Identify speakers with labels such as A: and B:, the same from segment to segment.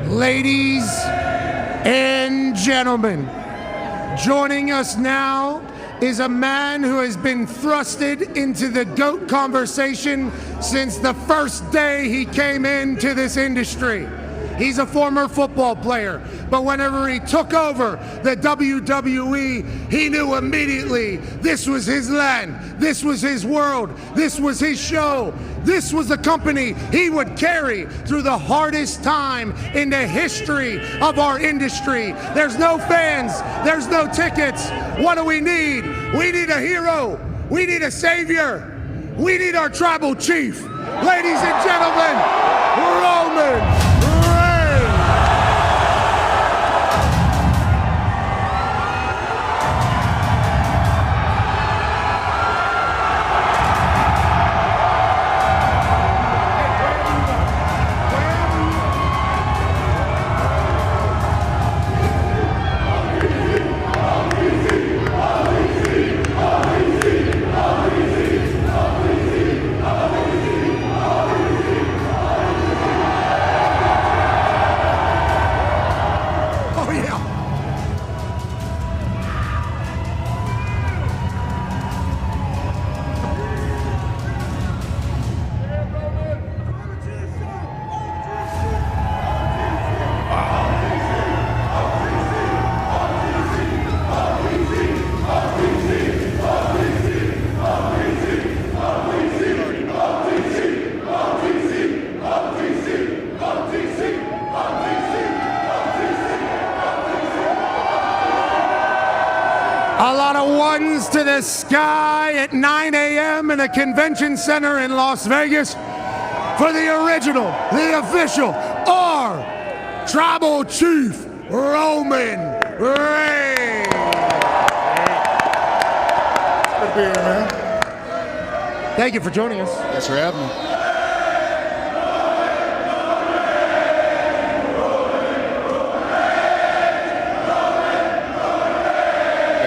A: Ladies and gentlemen, joining us now is a man who has been thrusted into the GOAT conversation since the first day he came into this industry. He's a former football player, but whenever he took over the WWE, he knew immediately this was his land, this was his world, this was his show, this was the company he would carry through the hardest time in the history of our industry. There's no fans, there's no tickets. What do we need? We need a hero, we need a savior, we need our tribal chief. Ladies and gentlemen, Roman. A lot of ones to the sky at 9 a.m. in a convention center in Las Vegas for the original, the official, our tribal chief, Roman Reigns.
B: Good to be here, man.
A: Thank you for joining us.
B: Thanks for having me.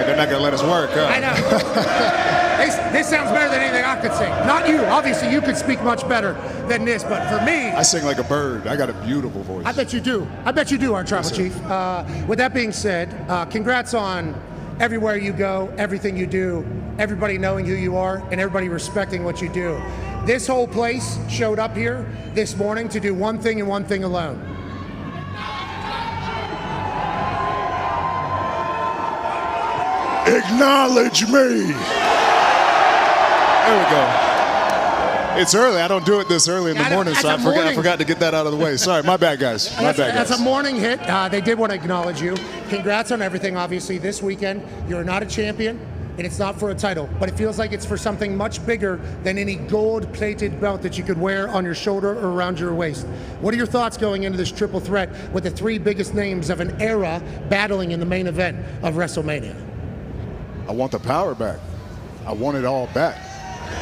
B: They're not gonna let us work, huh?
A: I know. This sounds better than anything I could sing. Not you. Obviously, you could speak much better than this, but for me...
B: I sing like a bird. I got a beautiful voice.
A: I bet you do. I bet you do, our tribal chief. With that being said, congrats on everywhere you go, everything you do, everybody knowing who you are, and everybody respecting what you do. This whole place showed up here this morning to do one thing and one thing alone.
B: Acknowledge me. There we go. It's early. I don't do it this early in the morning, so I forgot to get that out of the way. Sorry, my bad, guys.
A: That's a morning hit. They did want to acknowledge you. Congrats on everything, obviously. This weekend, you're not a champion, and it's not for a title, but it feels like it's for something much bigger than any gold-plated belt that you could wear on your shoulder or around your waist. What are your thoughts going into this triple threat with the three biggest names of an era battling in the main event of WrestleMania?
B: I want the power back. I want it all back.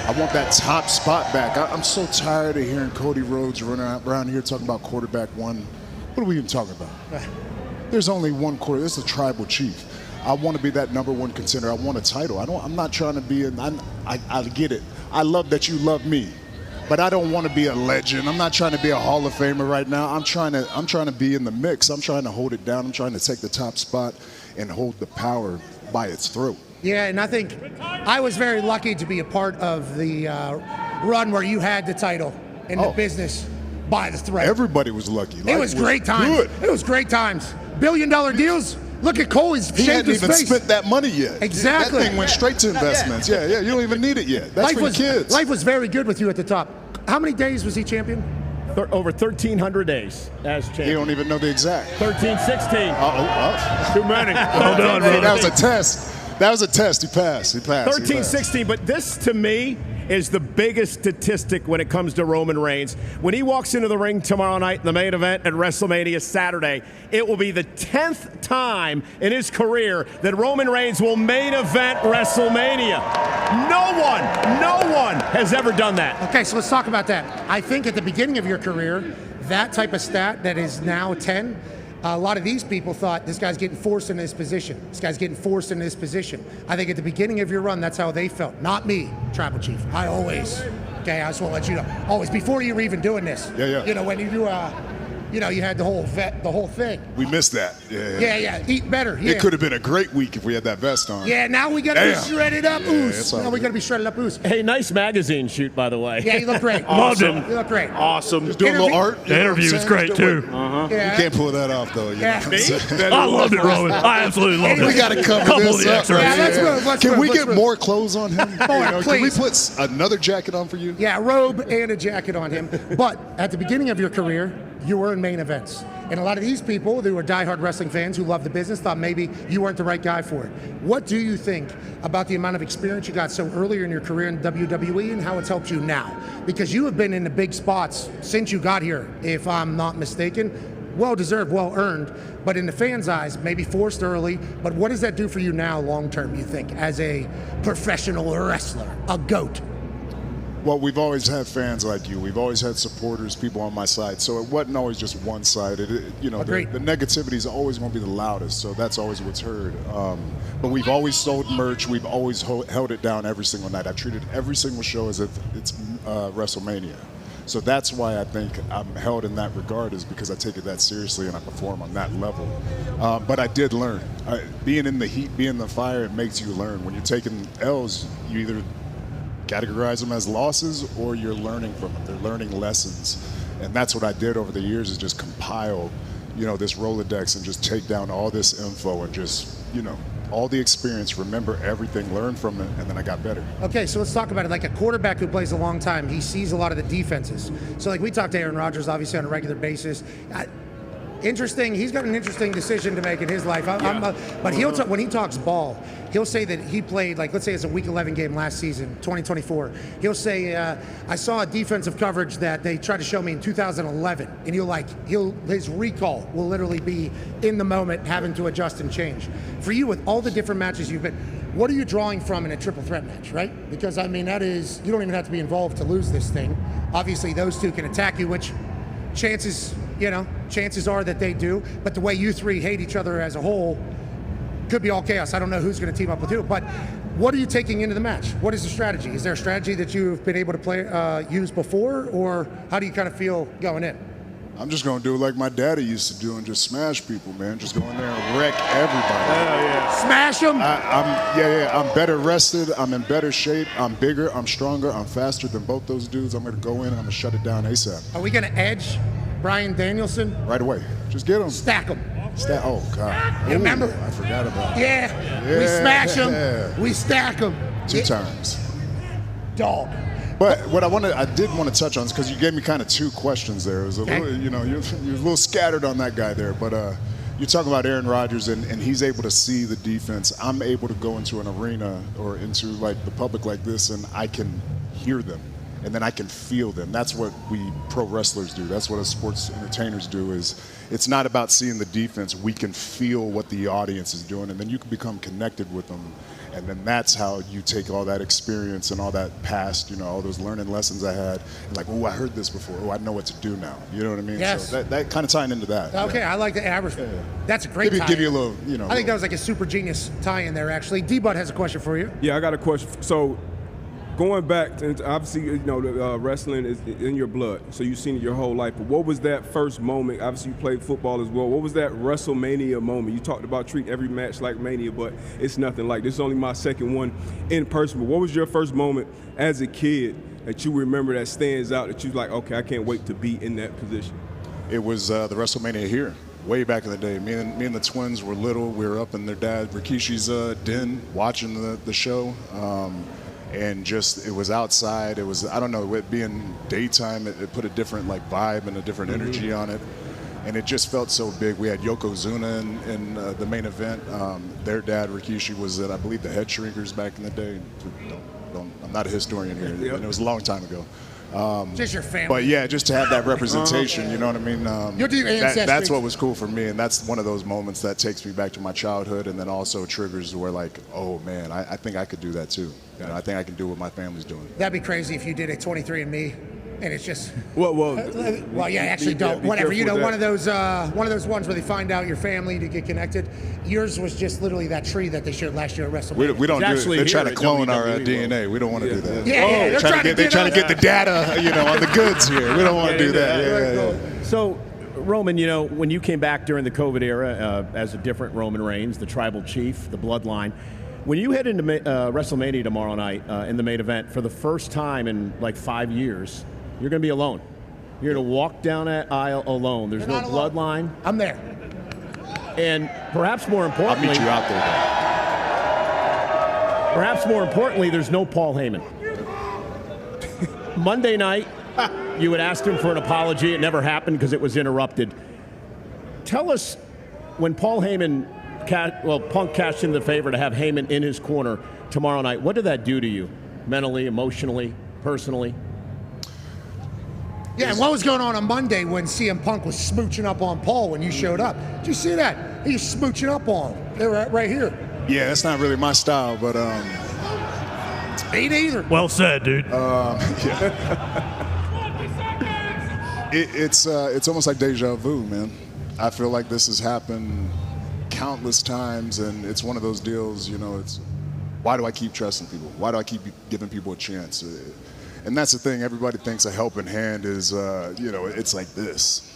B: I want that top spot back. I'm so tired of hearing Cody Rhodes running around here talking about quarterback one. What are we even talking about? There's only one quarterback. This is the tribal chief. I want to be that number one contender. I want a title. I'm not trying to be I get it. I love that you love me, but I don't want to be a legend. I'm not trying to be a Hall of Famer right now. I'm trying to be in the mix. I'm trying to hold it down. I'm trying to take the top spot and hold the power by its throat.
A: Yeah, and I think I was very lucky to be a part of the run where you had the title in the business by the thread.
B: Everybody was lucky.
A: It was great times. Good. It was great times. $billion deals. Look at Cole. He hadn't
B: even spent that money yet.
A: Exactly.
B: That thing went straight to investments. Yeah. You don't even need it yet. That's for the kids.
A: Life was very good with you at the top. How many days was he champion?
C: Over 1,300 days as champion.
B: You don't even know the exact.
C: 13, 16. Too many.
B: Hold on, bro. That was a test. That was a test. He passed.
C: 13, 16. But this, to me, is the biggest statistic when it comes to Roman Reigns. When he walks into the ring tomorrow night in the main event at WrestleMania Saturday, it will be the 10th time in his career that Roman Reigns will main event WrestleMania. No one has ever done that.
A: Okay, so let's talk about that. I think at the beginning of your career, that type of stat that is now 10, a lot of these people thought this guy's getting forced into this position. This guy's getting forced into this position. I think at the beginning of your run, that's how they felt. Not me, Tribal Chief. I always, okay, I just want to let you know, always, before you were even doing this.
B: Yeah.
A: You know, when you do you know, you had the whole thing.
B: We missed that.
A: Yeah. Eat better. Yeah.
B: It could have been a great week if we had that vest on.
A: Yeah, now we got to be shredded up oos. Now we got to be shredded up oos.
C: Hey, nice magazine shoot, by the way.
A: Yeah, you look great.
C: Awesome.
A: You look great.
C: Awesome.
B: Just doing a little art.
D: The interview was great, too.
A: Yeah.
B: You can't pull that off, though.
D: I loved it, Roman. I absolutely loved it.
B: We got to cover
D: Couple of
B: this
D: the
B: up.
D: extras.
A: Yeah, let's move.
B: Can we get more clothes on him? Can we
A: please.
B: put another jacket on for you?
A: Yeah, a robe and a jacket on him. But at the beginning of your career, you were in main events. And a lot of these people who were diehard wrestling fans who love the business thought maybe you weren't the right guy for it. What do you think about the amount of experience you got so earlier in your career in WWE and how it's helped you now? Because you have been in the big spots since you got here, if I'm not mistaken. Well-deserved, well-earned, but in the fans' eyes, maybe forced early. But what does that do for you now long-term, you think, as a professional wrestler, a GOAT?
B: Well, we've always had fans like you. We've always had supporters, people on my side. So it wasn't always just one-sided. The negativity is always going to be the loudest. So that's always what's heard. But we've always sold merch. We've always held it down every single night. I've treated every single show as if it's WrestleMania. So that's why I think I'm held in that regard, is because I take it that seriously and I perform on that level. But I did learn. Being in the heat, being in the fire, it makes you learn. When you're taking L's, you either categorize them as losses or you're learning from them. They're learning lessons. And that's what I did over the years, is just compile, this Rolodex and just take down all this info and just, all the experience, remember everything, learn from it, and then I got better.
A: Okay, so let's talk about it. Like a quarterback who plays a long time, he sees a lot of the defenses. So like we talk to Aaron Rodgers, obviously, on a regular basis. Interesting. He's got an interesting decision to make in his life. But when he talks ball, he'll say that he played, like, let's say it's a Week 11 game last season, 2024. He'll say, I saw a defensive coverage that they tried to show me in 2011, and his recall will literally be in the moment, having to adjust and change. For you, with all the different matches you've been, what are you drawing from in a triple threat match, right? Because I mean, that is, you don't even have to be involved to lose this thing. Obviously, those two can attack you, which chances are that they do, but the way you three hate each other as a whole could be all chaos. I don't know who's going to team up with who, but what are you taking into the match? What is the strategy? Is there a strategy that you've been able to use before, or how do you kind of feel going in?
B: I'm just going to do it like my daddy used to do and just smash people, man. Just go in there and wreck everybody.
A: Smash them?
B: I'm better rested. I'm in better shape. I'm bigger. I'm stronger. I'm faster than both those dudes. I'm going to go in and I'm going to shut it down ASAP.
A: Are we going to edge Bryan Danielson?
B: Right away. Just get him.
A: Stack him.
B: Oh, God.
A: You remember?
B: I forgot about it.
A: Yeah. We smash them. We stack them.
B: 2 times.
A: Dog.
B: But what I did want to touch on is because you gave me kind of 2 questions there. It was a little, you're a little scattered on that guy there. But you're talking about Aaron Rodgers, and he's able to see the defense. I'm able to go into an arena or into like the public like this, and I can hear them, and then I can feel them. That's what we pro wrestlers do. That's what us sports entertainers do. Is it's not about seeing the defense. We can feel what the audience is doing, and then you can become connected with them. And then that's how you take all that experience and all that past, all those learning lessons I had. And like, oh, I heard this before. Oh, I know what to do now. You know what I mean?
A: Yes.
B: So that kind of tying into that.
A: Okay, yeah. I like the That's a great tie.
B: Give you a little,
A: I think that was like a super genius tie-in there, actually. D-Bud has a question for you.
E: Yeah, I got a question. So, going back to, obviously, wrestling is in your blood, so you've seen it your whole life. But what was that first moment? Obviously, you played football as well. What was that WrestleMania moment? You talked about treating every match like Mania, but it's nothing like this. Is only my second one in person. But what was your first moment as a kid that you remember that stands out, that you like, okay, I can't wait to be in that position?
B: It was the WrestleMania here. Way back in the day, me and the twins were little. We were up in their dad Rikishi's den watching the show. And just, it was outside. It was, I don't know, it being daytime, it put a different vibe and a different energy on it. And it just felt so big. We had Yokozuna in the main event. Their dad, Rikishi, was I believe, the Head Shrinkers back in the day. I'm not a historian here, and it was a long time ago.
A: Just your family.
B: But yeah, just to have that representation, you know what I mean? That's what was cool for me, and that's one of those moments that takes me back to my childhood, and then also triggers where oh man, I think I could do that too. I think I can do what my family's doing.
A: That'd be crazy if you did a 23andMe, and it's just.
E: Well,
A: yeah, actually don't. Whatever, one of those ones where they find out your family to get connected. Yours was just literally that tree that they showed last year at WrestleMania.
B: We don't do it. They're trying to clone our DNA. We don't want to do that.
A: Yeah,
B: they're trying to get the data, on the goods here. We don't want to do that.
E: So,
C: Roman, you know, when you came back during the COVID era as a different Roman Reigns, the tribal chief, the bloodline, when you head into WrestleMania tomorrow night in the main event, for the first time in like 5 years, you're going to be alone. You're going to walk down that aisle alone. There's no bloodline.
A: I'm there.
C: And perhaps more importantly,
B: I'll meet you out there, though.
C: Perhaps more importantly, there's no Paul Heyman. Monday night, you had asked him for an apology. It never happened because it was interrupted. Tell us, when Paul Heyman, Punk cashed in the favor to have Heyman in his corner tomorrow night, what did that do to you? Mentally, emotionally, personally?
A: Yeah, and what was going on Monday when CM Punk was smooching up on Paul when you showed up? Did you see that? He was smooching up on him. They were right here.
B: Yeah, that's not really my style, but
A: Ain't either.
D: Well said, dude.
B: It's almost like deja vu, man. I feel like this has happened countless times, and it's one of those deals, you know, it's why do I keep trusting people? Why do I keep giving people a chance? And that's the thing, everybody thinks a helping hand is, you know, it's like this.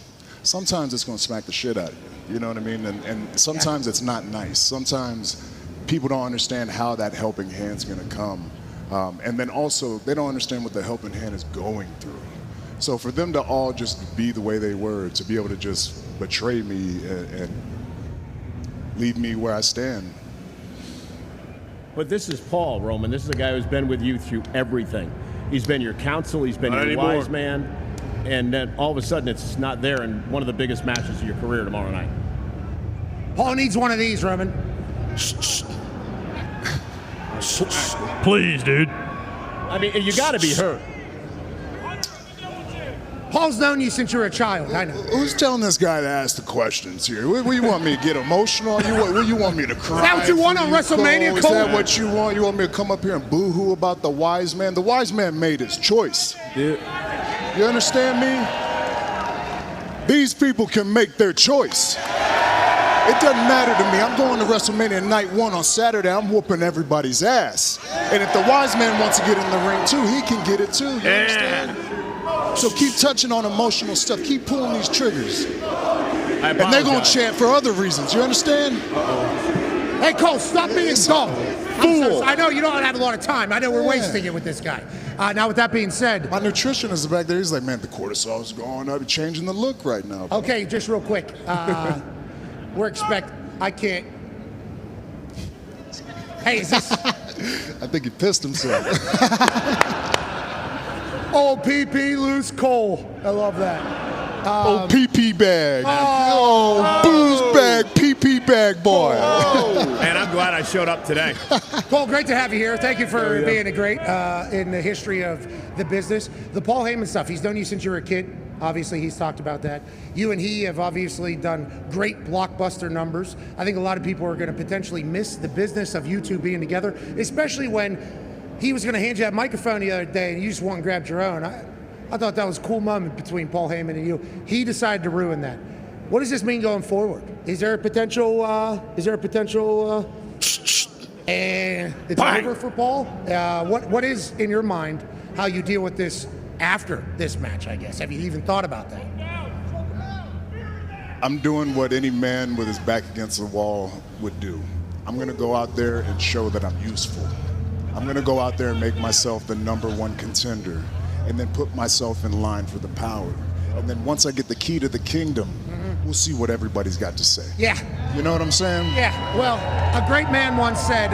B: Sometimes it's going to smack the shit out of you, you know what I mean? And sometimes it's not nice. Sometimes people don't understand how that helping hand's going to come. And then also, they don't understand what the helping hand is going through. So for them to all just be the way they were, to be able to just betray me and leave me where I stand.
C: But this is Paul, Roman. This is a guy who's been with you through everything. He's been your counsel. He's been your wise man. And then all of a sudden, it's not there in one of the biggest matches of your career tomorrow night.
A: Paul needs one of these, Roman.
D: Please, dude.
C: I mean, you got to be hurt.
A: Paul's known you since you were a child, I know.
B: Who's telling this guy to ask the questions here? What you want me to get emotional? You want me to cry?
A: Is that what you want on WrestleMania,
B: Cole? Is that what you want? You want me to come up here and boo-hoo about the wise man? The wise man made his choice.
E: Yeah.
B: You understand me? These people can make their choice. It doesn't matter to me. I'm going to WrestleMania night 1 on Saturday. I'm whooping everybody's ass. And if the wise man wants to get in the ring too, he can get it too. You understand? So keep touching on emotional stuff. Keep pulling these triggers. And they're going to chant for other reasons. You understand?
A: Hey, Cole, stop being dumb.
B: Fool.
A: I know you don't have a lot of time. I know we're wasting it with this guy. Now, with that being said.
B: My nutritionist is back there. He's like, man, the cortisol's going up. You're changing the look right now. Bro.
A: Okay, just real quick. I can't. Hey, is this?
B: I think he pissed himself.
A: Oh, PP loose Cole. I love that.
B: PP bag. Booze bag, PP bag boy.
C: And I'm glad I showed up today.
A: Cole, great to have you here. Thank you for being a great in the history of the business. The Paul Heyman stuff, he's known you since you were a kid. Obviously, he's talked about that. You and he have obviously done great blockbuster numbers. I think a lot of people are going to potentially miss the business of you two being together, especially when he was going to hand you that microphone the other day and you just went and grabbed your own. I thought that was a cool moment between Paul Heyman and you. He decided to ruin that. What does this mean going forward? Is there a potential, and it's over for Paul? What is, in your mind, how you deal with this after this match, I guess? Have you even thought about that?
B: I'm doing what any man with his back against the wall would do. I'm going to go out there and show that I'm useful. I'm going to go out there and make myself the #1 contender and then put myself in line for the power. And then once I get the key to the kingdom, we'll see what everybody's got to say.
A: Yeah.
B: You know what I'm saying?
A: Yeah. Well, a great man once said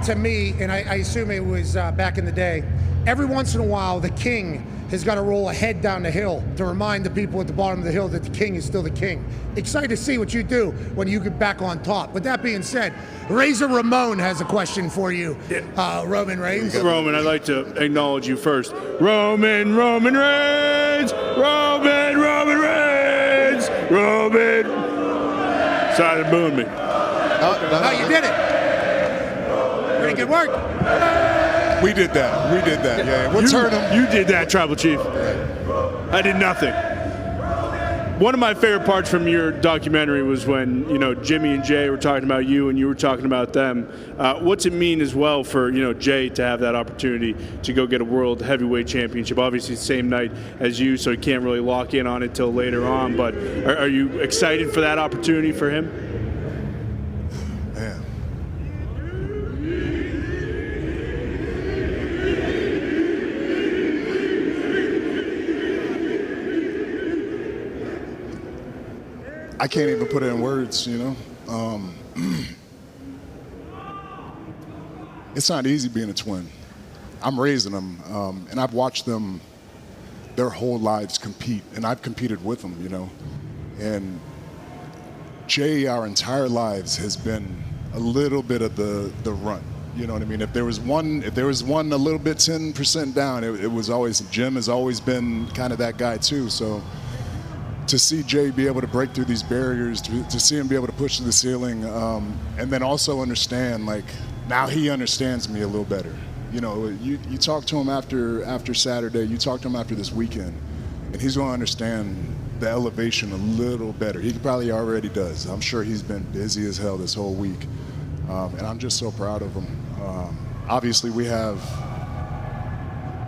A: to me, and I assume it was back in the day, every once in a while, the king has got to roll a head down the hill to remind the people at the bottom of the hill that the king is still the king. Excited to see what you do when you get back on top. With that being said, Razor Ramon has a question for you, Roman Reigns.
F: Roman, I'd like to acknowledge you first. Roman Reigns! Roman Reigns! Roman! Sorry to booing me.
A: No, you did it. Pretty good work.
B: We did that. Yeah. We'll turn him.
F: You did that, Tribal Chief. I did nothing. One of my favorite parts from your documentary was when, Jimmy and Jey were talking about you and you were talking about them. What's it mean as well for, Jey to have that opportunity to go get a World Heavyweight Championship? Obviously, the same night as you, so he can't really lock in on it till later on. But are you excited for that opportunity for him?
B: Man. I can't even put it in words, It's not easy being a twin. I'm raising them, and I've watched them their whole lives compete, and I've competed with them, And Jey, our entire lives, has been a little bit of the run. You know what I mean? If there was one a little bit 10% down, it was always Jim has always been kind of that guy too. So to see Jey be able to break through these barriers, to see him be able to push to the ceiling, and then also understand, like, now he understands me a little better. You talk to him after Saturday, you talk to him after this weekend, and he's going to understand the elevation a little better. He probably already does. I'm sure he's been busy as hell this whole week, and I'm just so proud of him. Obviously, we have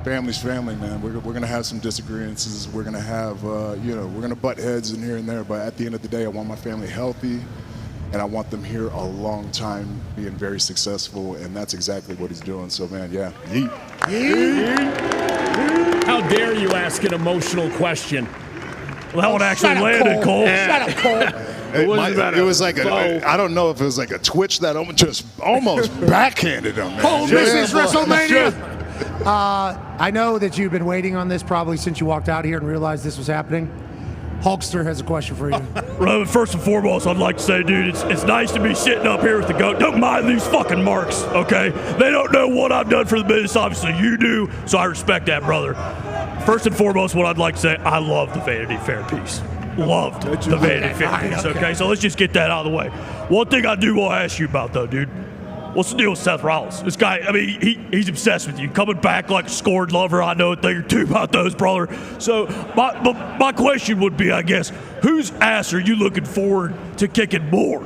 B: family's family, man. We're going to have some disagreements. We're going to have, we're going to butt heads in here and there. But at the end of the day, I want my family healthy, and I want them here a long time, being very successful. And that's exactly what he's doing. So, man, yeah. Yeet.
C: Yeet. How dare you ask an emotional question?
D: Well, that one actually landed, Cole.
A: Shut up, Cole.
B: It was like I don't know if it was like a twitch that just almost backhanded him. Man.
A: Cole misses WrestleMania. I know that you've been waiting on this probably since you walked out here and realized this was happening. Hulkster has a question for you.
D: Well, first and foremost, I'd like to say, dude, it's nice to be sitting up here with the GOAT. Don't mind these fucking marks, okay? They don't know what I've done for the business. Obviously, you do, so I respect that, brother. First and foremost, what I'd like to say, I love the Vanity Fair piece. Loved the Vanity Fair piece, okay? So let's just get that out of the way. One thing I do want to ask you about, though, dude. What's the deal with Seth Rollins? This guy, I mean, he's obsessed with you. Coming back like a scored lover. I know a thing or two about those, brother. So my question would be, I guess, whose ass are you looking forward to kicking more?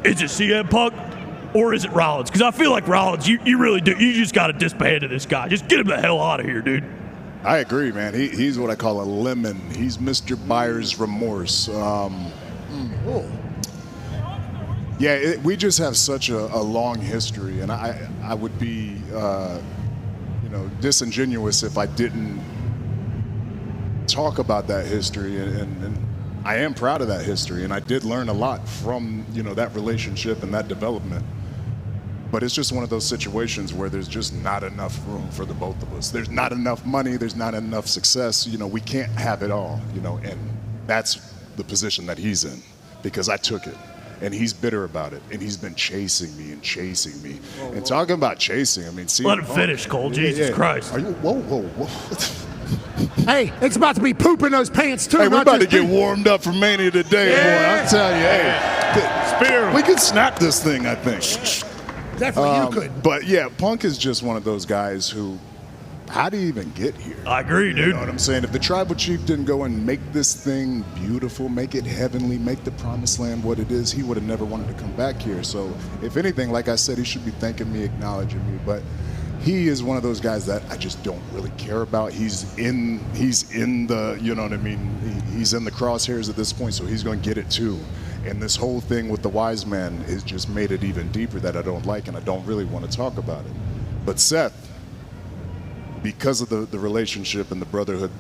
D: Is it CM Punk or is it Rollins? Because I feel like Rollins, you really do. You just got to disband to this guy. Just get him the hell out of here, dude.
B: I agree, man. He's what I call a lemon. He's Mr. Buyer's remorse. Yeah, we just have such a long history, and I would be, disingenuous if I didn't talk about that history, and I am proud of that history, and I did learn a lot from, that relationship and that development. But it's just one of those situations where there's just not enough room for the both of us. There's not enough money, there's not enough success, we can't have it all, and that's the position that he's in, because I took it. And he's bitter about it, and he's been chasing me. And talking about chasing, I mean, see.
D: Let him finish, Cole. Jesus Christ.
B: Are you? Whoa.
A: Hey, it's about to be pooping those pants too.
B: Hey, we're about to get warmed up for Mania today, boy. I'm telling you, we could snap this thing, I think.
A: Definitely, you could.
B: But yeah, Punk is just one of those guys who. How do you even get here?
D: I agree, dude.
B: You know what I'm saying? If the tribal chief didn't go and make this thing beautiful, make it heavenly, make the promised land what it is, he would have never wanted to come back here. So if anything, like I said, he should be thanking me, acknowledging me. But he is one of those guys that I just don't really care about. He's in the, you know what I mean? He's in the crosshairs at this point, so he's going to get it too. And this whole thing with the wise man has just made it even deeper that I don't like, and I don't really want to talk about it. But Seth, because of the relationship and the brotherhood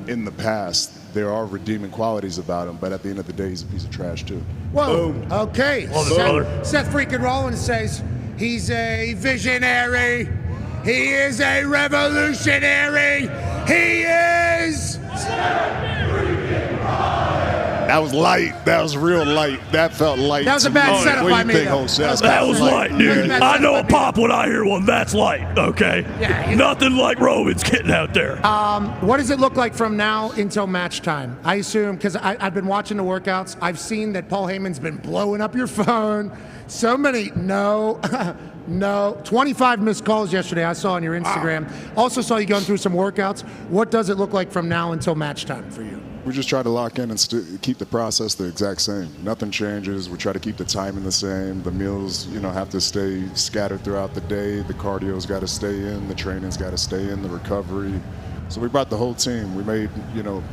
B: in the past, there are redeeming qualities about him, but at the end of the day, he's a piece of trash too.
A: Whoa, okay. Seth freaking Rollins says he's a visionary. He is a revolutionary. He is...
B: That was light. That was real light. That felt light.
A: That was a bad setup by me.
D: That was light, dude. I know a pop when I hear one. That's light, okay? Yeah, nothing like Roman's getting out there.
A: What does it look like from now until match time? I assume, because I've been watching the workouts, I've seen that Paul Heyman's been blowing up your phone. So many, no, 25 missed calls yesterday I saw on your Instagram. Also saw you going through some workouts. What does it look like from now until match time for you?
B: We just try to lock in and keep the process the exact same. Nothing changes. We try to keep the timing the same. The meals, have to stay scattered throughout the day. The cardio's got to stay in. The training's got to stay in. The recovery. So we brought the whole team. We made,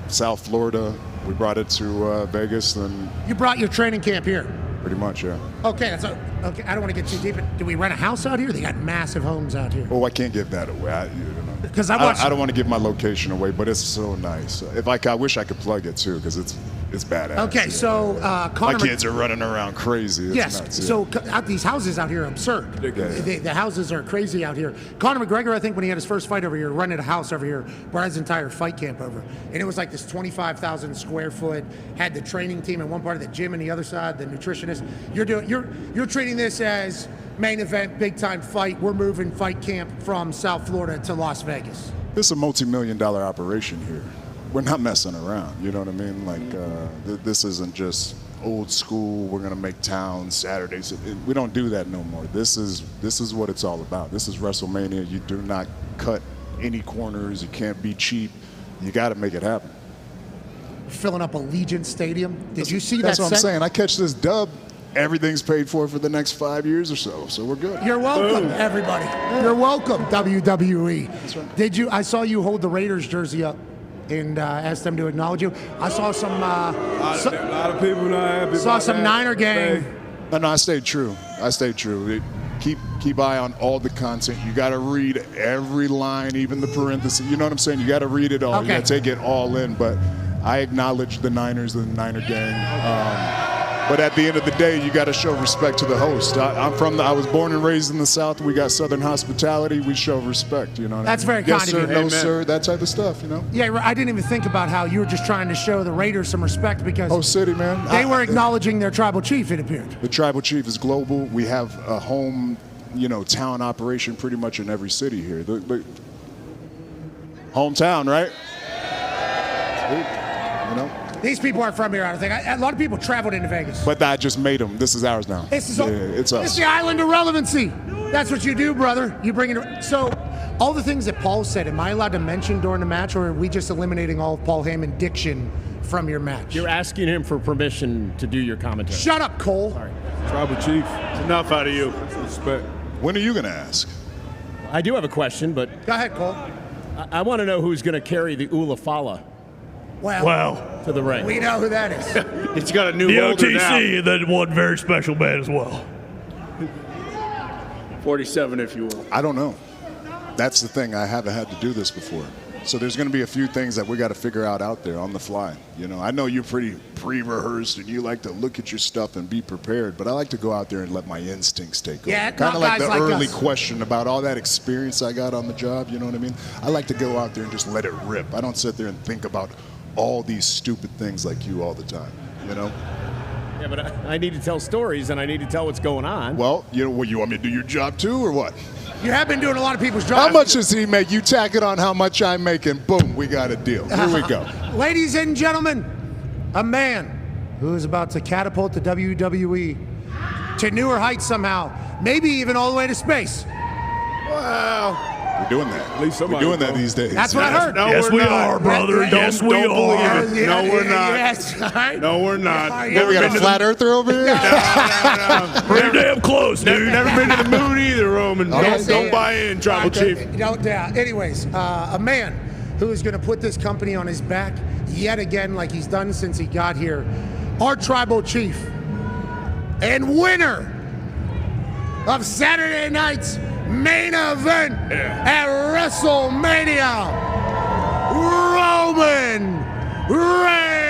B: South Florida. We brought it to Vegas, and
A: You brought your training camp here.
B: pretty much, yeah.
A: Okay, okay. I don't want to get too deep. Do we rent a house out here? They got massive homes out here.
B: Oh, I can't give that away.
A: Because I watched.
B: I don't want to give my location away, but it's so nice. I wish I could plug it too, because it's badass.
A: Okay,
B: yeah.
A: so
B: My
A: Conor.
B: kids are running around crazy. It's
A: Yes.
B: nuts, yeah.
A: So these houses out here are absurd. The houses are crazy out here. Conor McGregor, I think, when he had his first fight over here, rented a house over here, brought his entire fight camp over, and it was like this 25,000 square foot. Had the training team in one part of the gym, and the other side, the nutritionist. You're treating this as main event, big time fight. We're moving fight camp from South Florida to Las Vegas.
B: This is a multi-million-dollar operation here. We're not messing around. You know what I mean? Like this isn't just old school. We're gonna make towns Saturdays. We don't do that no more. This is what it's all about. This is WrestleMania. You do not cut any corners. You can't be cheap. You got to make it happen.
A: Filling up Allegiant Stadium. Did you see that?
B: That's what I'm saying. I catch this dub. Everything's paid for the next 5 years or so. So we're good.
A: You're welcome, everybody. You're welcome, WWE.
B: That's right.
A: Did you? I saw you hold the Raiders jersey up and asked them to acknowledge you. I saw some.
E: A lot of people not happy.
A: Saw
E: about
A: some
E: that.
A: Niner gang.
B: No, I stayed true. Keep eye on all the content. You got to read every line, even the parentheses. You know what I'm saying? You got to read it all.
A: Okay.
B: You got to take it all in. But I acknowledge the Niners and the Niner gang. But at the end of the day, you got to show respect to the host. I was born and raised in the South. We got Southern hospitality. We show respect. You know.
A: That's very
B: yes,
A: kind
B: sir,
A: of you.
B: no,
A: Amen.
B: sir. That type of stuff. You know.
A: Yeah, I didn't even think about how you were just trying to show the Raiders some respect because
B: Host city, man.
A: they were acknowledging their tribal chief. It appeared.
B: The tribal chief is global. We have a home, town operation pretty much in every city here. The hometown, right?
A: These people aren't from here, I don't think. A lot of people traveled into Vegas.
B: But I just made them. This is ours now.
A: It's
B: us.
A: It's the island of relevancy. That's what you do, brother. You bring it. So, all the things that Paul said, am I allowed to mention during the match, or are we just eliminating all of Paul Heyman diction from your match?
C: You're asking him for permission to do your commentary.
A: Shut up, Cole.
C: Sorry.
E: Tribal chief.
F: It's enough out of you.
E: Respect.
B: When are you going to ask?
C: I do have a question, but
A: Go ahead, Cole.
C: I want to know who's going to carry the Ulafala
A: Well,
C: to the ring.
A: we know who that is.
F: It's got a new
D: The
F: holder now.
D: OTC, and then one very special man as well.
F: 47, if you will.
B: I don't know. That's the thing. I haven't had to do this before. So there's going to be a few things that we got to figure out there on the fly. I know you're pretty pre-rehearsed and you like to look at your stuff and be prepared, but I like to go out there and let my instincts take over.
A: Yeah,
B: Kind
A: not
B: of like
A: guys
B: the
A: like
B: early
A: us.
B: question about all that experience I got on the job, you know what I mean? I like to go out there and just let it rip. I don't sit there and think about all these stupid things like you all the time,
C: Yeah, but I need to tell stories and I need to tell what's going on.
B: Well, you want me to do your job too or what?
A: You have been doing a lot of people's jobs.
B: How much does he make? You tack it on how much I make and boom, we got a deal. Here we go.
A: Ladies and gentlemen, a man who is about to catapult the WWE to newer heights somehow, maybe even all the way to space.
B: Well, we're doing that.
E: At least
B: We're
E: somebody
B: doing that
E: knows.
B: these days.
A: That's what I heard.
F: No,
D: Yes,
F: we're
D: we
F: not.
D: are, brother.
A: Don't-
D: Yes, we
F: don't believe
D: are.
F: it. No, we're not.
A: Yes, all right.
F: No, we're not.
A: Yeah,
B: What, we got a flat earther over here?
D: Pretty damn close, dude.
F: Never been to the moon either, Roman.
A: Yes,
F: Don't
A: yeah.
F: buy in, Tribal Chief.
A: Don't doubt. Anyways, a man who is going to put this company on his back yet again, like he's done since he got here. Our tribal chief and winner of Saturday night's main event at WrestleMania, Roman Reigns.